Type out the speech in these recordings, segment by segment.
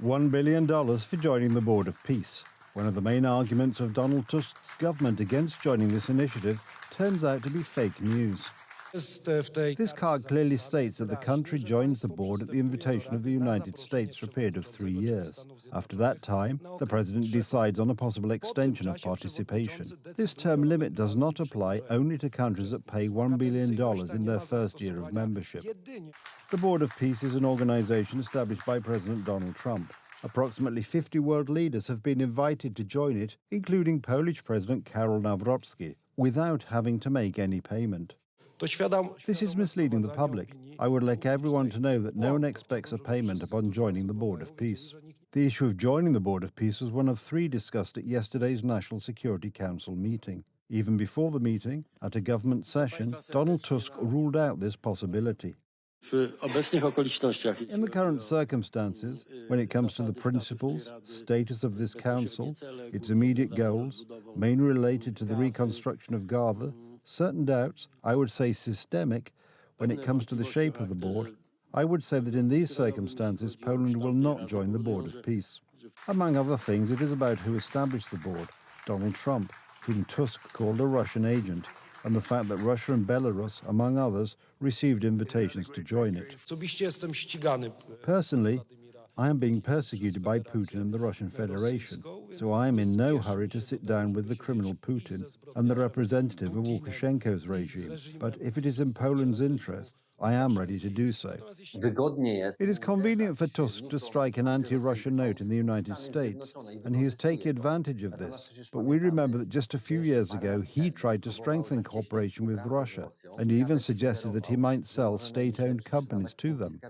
$1 billion for joining the Board of Peace. One of the main arguments of Donald Tusk's government against joining this initiative turns out to be fake news. This card clearly states that the country joins the board at the invitation of the United States for a period of 3 years. After that time, the president decides on a possible extension of participation. This term limit does not apply only to countries that pay $1 billion in their first year of membership. The Board of Peace is an organization established by President Donald Trump. Approximately 50 world leaders have been invited to join it, including Polish President Karol Nawrocki, without having to make any payment. This is misleading the public. I would like everyone to know that no one expects a payment upon joining the Board of Peace. The issue of joining the Board of Peace was one of 3 discussed at yesterday's National Security Council meeting. Even before the meeting, at a government session, Donald Tusk ruled out this possibility. In the current circumstances, when it comes to the principles, status of this council, its immediate goals, mainly related to the reconstruction of Gaza, certain doubts, I would say systemic, when it comes to the shape of the board, I would say that in these circumstances Poland will not join the Board of Peace. Among other things, it is about who established the board, Donald Trump, whom Tusk called a Russian agent, and the fact that Russia and Belarus, among others, received invitations to join it. Personally, I am being persecuted by Putin and the Russian Federation, so I am in no hurry to sit down with the criminal Putin and the representative of Lukashenko's regime. But if it is in Poland's interest, I am ready to do so. It is convenient for Tusk to strike an anti-Russian note in the United States, and he is taking advantage of this. But we remember that just a few years ago, he tried to strengthen cooperation with Russia, and even suggested that he might sell state-owned companies to them.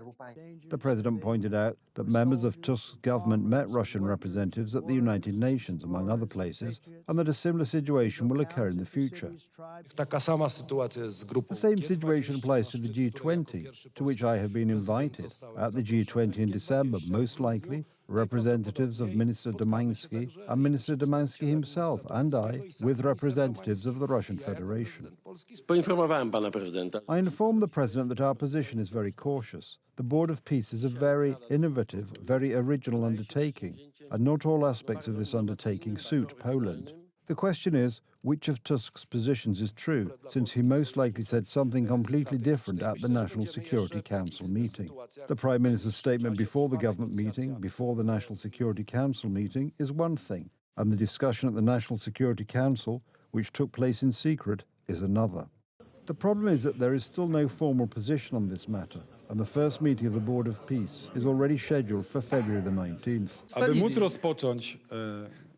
The president pointed out that members of Tusk's government met Russian representatives at the United Nations, among other places, and that a similar situation will occur in the future. The same situation applies to the G20, to which I have been invited. At the G20 in December, most likely, representatives of Minister Domański and Minister Domański himself and I, with representatives of the Russian Federation. I informed the President that our position is very cautious. The Board of Peace is a very innovative, very original undertaking, and not all aspects of this undertaking suit Poland. The question is, which of Tusk's positions is true, since he most likely said something completely different at the National Security Council meeting. The Prime Minister's statement before the government meeting, before the National Security Council meeting, is one thing, and the discussion at the National Security Council, which took place in secret, is another. The problem is that there is still no formal position on this matter, and the first meeting of the Board of Peace is already scheduled for February the 19th.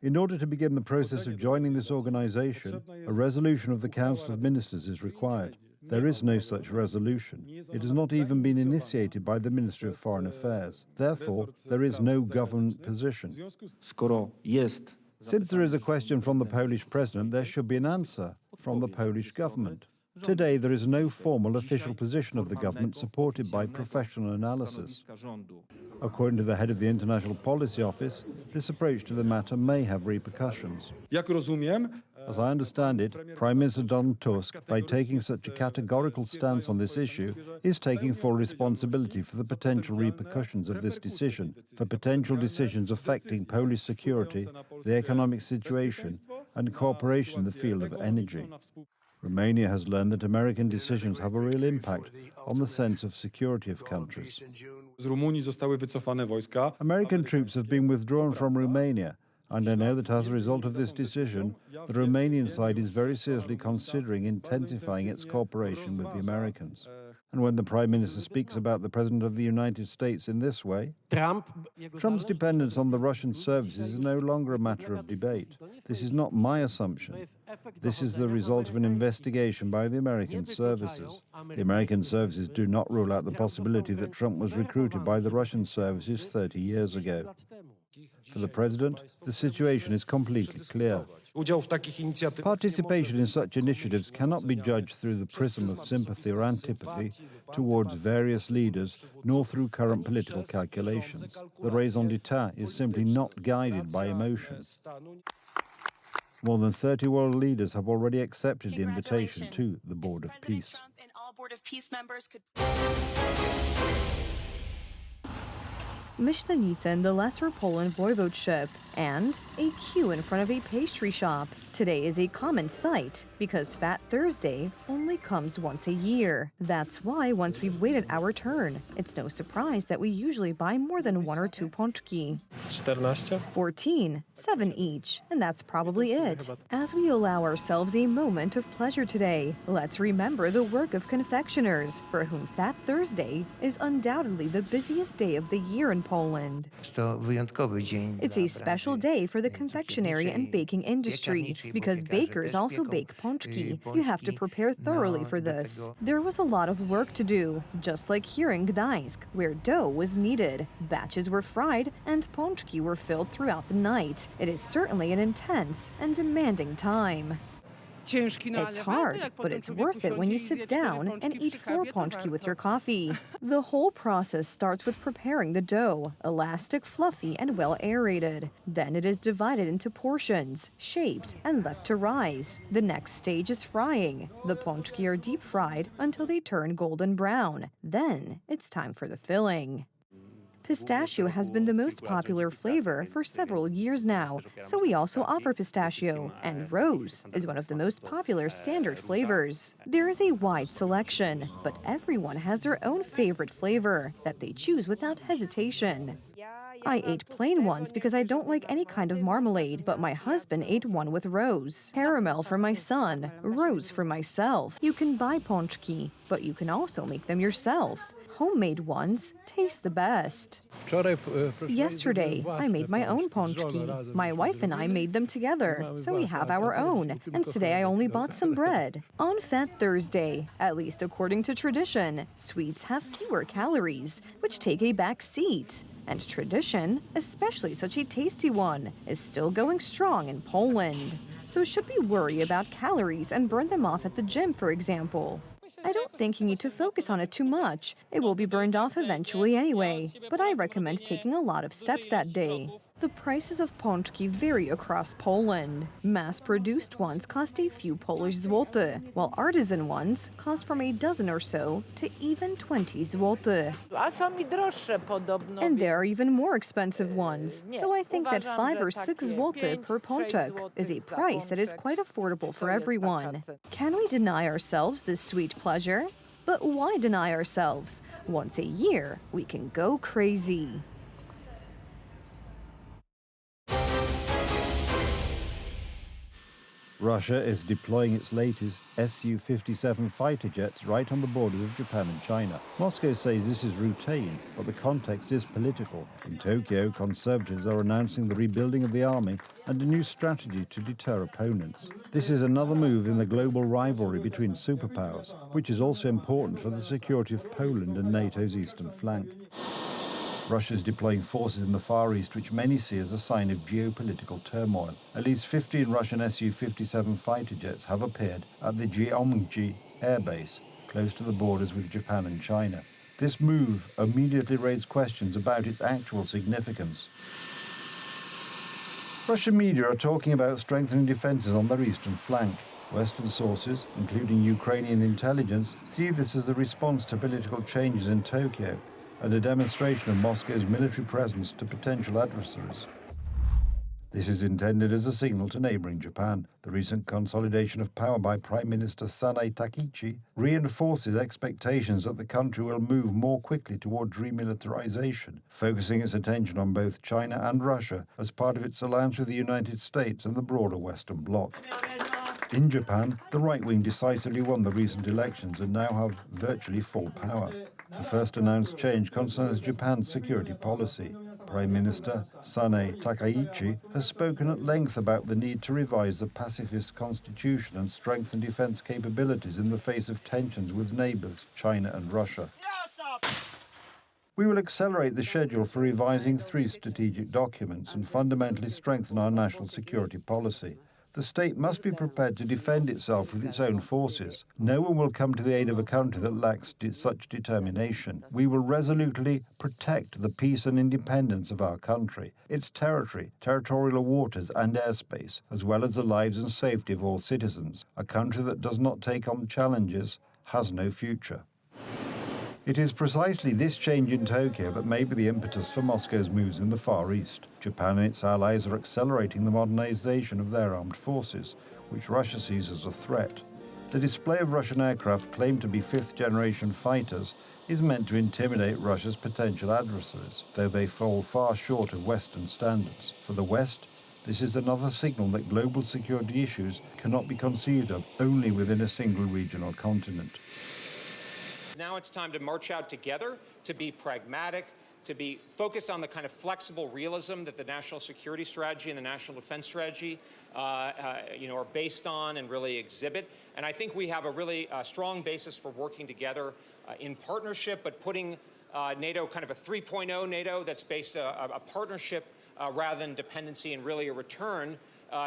In order to begin the process of joining this organization, a resolution of the Council of Ministers is required. There is no such resolution. It has not even been initiated by the Ministry of Foreign Affairs. Therefore, there is no government position. Since there is a question from the Polish president, there should be an answer from the Polish government. Today, there is no formal official position of the government supported by professional analysis. According to the head of the International Policy Office, this approach to the matter may have repercussions. As I understand it, Prime Minister Donald Tusk, by taking such a categorical stance on this issue, is taking full responsibility for the potential repercussions of this decision, for potential decisions affecting Polish security, the economic situation, and cooperation in the field of energy. Romania has learned that American decisions have a real impact on the sense of security of countries. American troops have been withdrawn from Romania, and I know that as a result of this decision, the Romanian side is very seriously considering intensifying its cooperation with the Americans. And when the Prime Minister speaks about the President of the United States in this way, Trump's dependence on the Russian services is no longer a matter of debate. This is not my assumption. This is the result of an investigation by the American services. The American services do not rule out the possibility that Trump was recruited by the Russian services 30 years ago. For the President, the situation is completely clear. Participation in such initiatives cannot be judged through the prism of sympathy or antipathy towards various leaders, nor through current political calculations. The raison d'etre is simply not guided by emotion. More than 30 world leaders have already accepted the invitation to the Board of Peace. Trump and all Board of Peace members could... Myślenice in the Lesser Poland voivodeship, and a queue in front of a pastry shop. Today is a common sight because Fat Thursday only comes once a year. That's why once we've waited our turn, it's no surprise that we usually buy more than 1 or 2 pączki. 14, 7 each, and that's probably it. As we allow ourselves a moment of pleasure today, let's remember the work of confectioners, for whom Fat Thursday is undoubtedly the busiest day of the year in Poland. It's a special day for the confectionery and baking industry, because bakers also bake pączki. You have to prepare thoroughly for this. There was a lot of work to do, just like here in Gdańsk, where dough was kneaded, batches were fried, and pączki were filled throughout the night. It is certainly an intense and demanding time. It's hard, but it's worth it when you sit down and eat 4 pączki with your coffee. The whole process starts with preparing the dough, elastic, fluffy, and well aerated. Then it is divided into portions, shaped, and left to rise. The next stage is frying. The pączki are deep fried until they turn golden brown. Then it's time for the filling. Pistachio has been the most popular flavor for several years now, so we also offer pistachio, and rose is one of the most popular standard flavors. There is a wide selection, but everyone has their own favorite flavor that they choose without hesitation. I ate plain ones because I don't like any kind of marmalade, but my husband ate one with rose. Caramel for my son, rose for myself. You can buy pączki, but you can also make them yourself. Homemade ones taste the best. Yesterday, I made my own pączki. My wife and I made them together, so we have our own. And today I only bought some bread. On Fat Thursday, at least according to tradition, sweets have fewer calories, which take a back seat. And tradition, especially such a tasty one, is still going strong in Poland. So should we worry about calories and burn them off at the gym, for example? I don't think you need to focus on it too much. It will be burned off eventually anyway, but I recommend taking a lot of steps that day. The prices of pączki vary across Poland. Mass-produced ones cost a few Polish złoty, while artisan ones cost from a dozen or so to even 20 złoty. And there are even more expensive ones, so I think that 5 or 6 złoty per pączek is a price that is quite affordable for everyone. Can we deny ourselves this sweet pleasure? But why deny ourselves? Once a year, we can go crazy. Russia is deploying its latest Su-57 fighter jets right on the borders of Japan and China. Moscow says this is routine, but the context is political. In Tokyo, conservatives are announcing the rebuilding of the army and a new strategy to deter opponents. This is another move in the global rivalry between superpowers, which is also important for the security of Poland and NATO's eastern flank. Russia is deploying forces in the Far East, which many see as a sign of geopolitical turmoil. At least 15 Russian Su-57 fighter jets have appeared at the Gyeonggi air base, close to the borders with Japan and China. This move immediately raised questions about its actual significance. Russian media are talking about strengthening defences on their eastern flank. Western sources, including Ukrainian intelligence, see this as a response to political changes in Tokyo and a demonstration of Moscow's military presence to potential adversaries. This is intended as a signal to neighbouring Japan. The recent consolidation of power by Prime Minister Sanae Takaichi reinforces expectations that the country will move more quickly towards remilitarization, focusing its attention on both China and Russia as part of its alliance with the United States and the broader Western bloc. In Japan, the right wing decisively won the recent elections and now have virtually full power. The first announced change concerns Japan's security policy. Prime Minister Sanae Takaichi has spoken at length about the need to revise the pacifist constitution and strengthen defense capabilities in the face of tensions with neighbors, China and Russia. We will accelerate the schedule for revising 3 strategic documents and fundamentally strengthen our national security policy. The state must be prepared to defend itself with its own forces. No one will come to the aid of a country that lacks such determination. We will resolutely protect the peace and independence of our country, its territory, territorial waters and airspace, as well as the lives and safety of all citizens. A country that does not take on challenges has no future. It is precisely this change in Tokyo that may be the impetus for Moscow's moves in the Far East. Japan and its allies are accelerating the modernization of their armed forces, which Russia sees as a threat. The display of Russian aircraft claimed to be fifth-generation fighters is meant to intimidate Russia's potential adversaries, though they fall far short of Western standards. For the West, this is another signal that global security issues cannot be conceived of only within a single region or continent. Now it's time to march out together, to be pragmatic, to be focused on the kind of flexible realism that the national security strategy and the national defense strategy are based on and really exhibit. And I think we have a really strong basis for working together in partnership, but putting NATO kind of a 3.0 NATO that's based a partnership rather than dependency, and really a return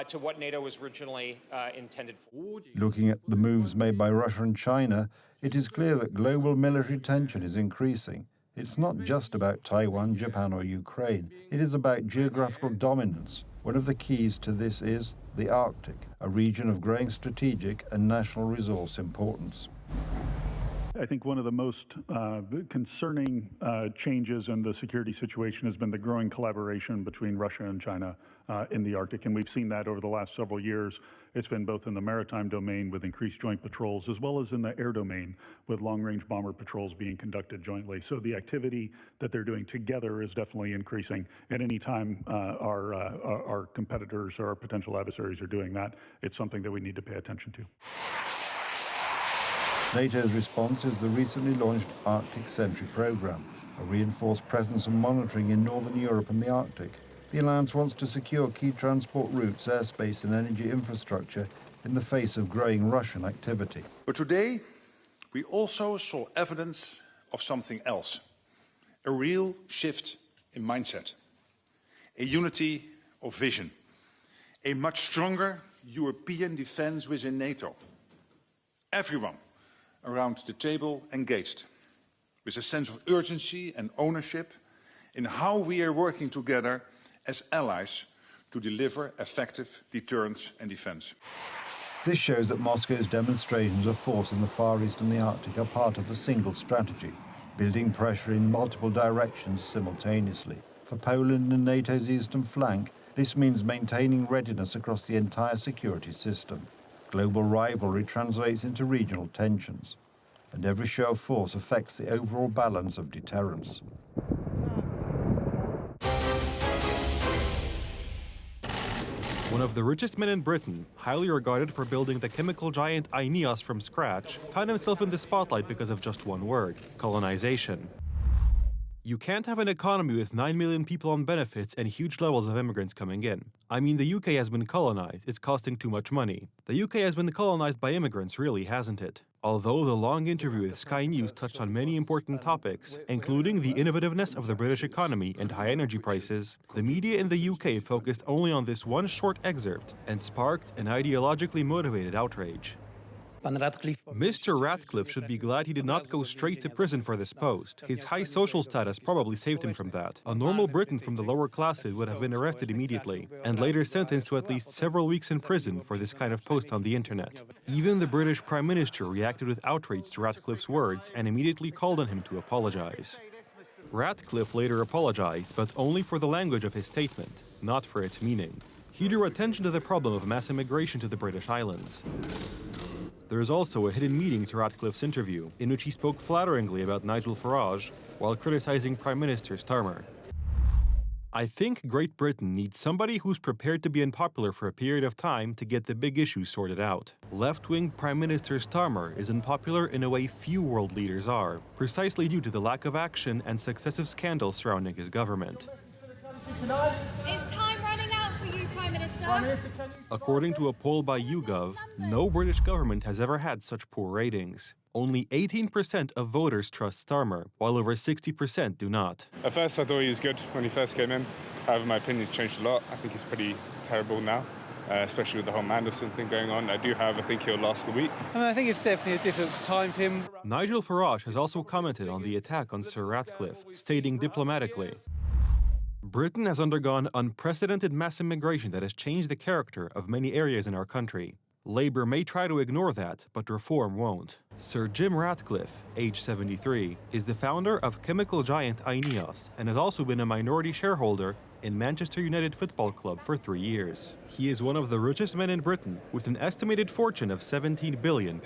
to what NATO was originally intended for. Looking at the moves made by Russia and China, it is clear that global military tension is increasing. It's not just about Taiwan, Japan, or Ukraine. It is about geographical dominance. One of the keys to this is the Arctic, a region of growing strategic and national resource importance. I think one of the most concerning changes in the security situation has been the growing collaboration between Russia and China in the Arctic, and we've seen that over the last several years. It's been both in the maritime domain with increased joint patrols, as well as in the air domain with long-range bomber patrols being conducted jointly. So the activity that they're doing together is definitely increasing. At any time our competitors or our potential adversaries are doing that, it's something that we need to pay attention to. NATO's response is the recently launched Arctic Sentry program, a reinforced presence and monitoring in northern Europe and the Arctic. The alliance wants to secure key transport routes, airspace and energy infrastructure in the face of growing Russian activity. But today, we also saw evidence of something else, a real shift in mindset, a unity of vision, a much stronger European defense within NATO. Everyone around the table engaged, with a sense of urgency and ownership in how we are working together as allies to deliver effective deterrence and defense. This shows that Moscow's demonstrations of force in the Far East and the Arctic are part of a single strategy, building pressure in multiple directions simultaneously. For Poland and NATO's eastern flank, this means maintaining readiness across the entire security system. Global rivalry translates into regional tensions, and every show of force affects the overall balance of deterrence. One of the richest men in Britain, highly regarded for building the chemical giant Ineos from scratch, found himself in the spotlight because of just one word: colonization. You can't have an economy with 9 million people on benefits and huge levels of immigrants coming in. I mean, the UK has been colonized, it's costing too much money. The UK has been colonized by immigrants, really, hasn't it? Although the long interview with Sky News touched on many important topics, including the innovativeness of the British economy and high energy prices, the media in the UK focused only on this one short excerpt and sparked an ideologically motivated outrage. Mr. Ratcliffe should be glad he did not go straight to prison for this post. His high social status probably saved him from that. A normal Briton from the lower classes would have been arrested immediately, and later sentenced to at least several weeks in prison for this kind of post on the internet. Even the British Prime Minister reacted with outrage to Ratcliffe's words and immediately called on him to apologize. Ratcliffe later apologized, but only for the language of his statement, not for its meaning. He drew attention to the problem of mass immigration to the British Islands. There is also a hidden meaning to Ratcliffe's interview, in which he spoke flatteringly about Nigel Farage while criticizing Prime Minister Starmer. I think Great Britain needs somebody who's prepared to be unpopular for a period of time to get the big issues sorted out. Left-wing Prime Minister Starmer is unpopular in a way few world leaders are, precisely due to the lack of action and successive scandals surrounding his government. Is time running out for you, Prime Minister? According to a poll by YouGov, no British government has ever had such poor ratings. Only 18% of voters trust Starmer, while over 60% do not. At first I thought he was good when he first came in. However, my opinion's changed a lot. I think he's pretty terrible now, especially with the whole Mandelson thing going on. I think he'll last the week. I think it's definitely a difficult time for him. Nigel Farage has also commented on the attack on Sir Ratcliffe, stating diplomatically, Britain has undergone unprecedented mass immigration that has changed the character of many areas in our country. Labour may try to ignore that, but reform won't. Sir Jim Ratcliffe, age 73, is the founder of chemical giant INEOS and has also been a minority shareholder in Manchester United Football Club for 3 years. He is one of the richest men in Britain with an estimated fortune of £17 billion.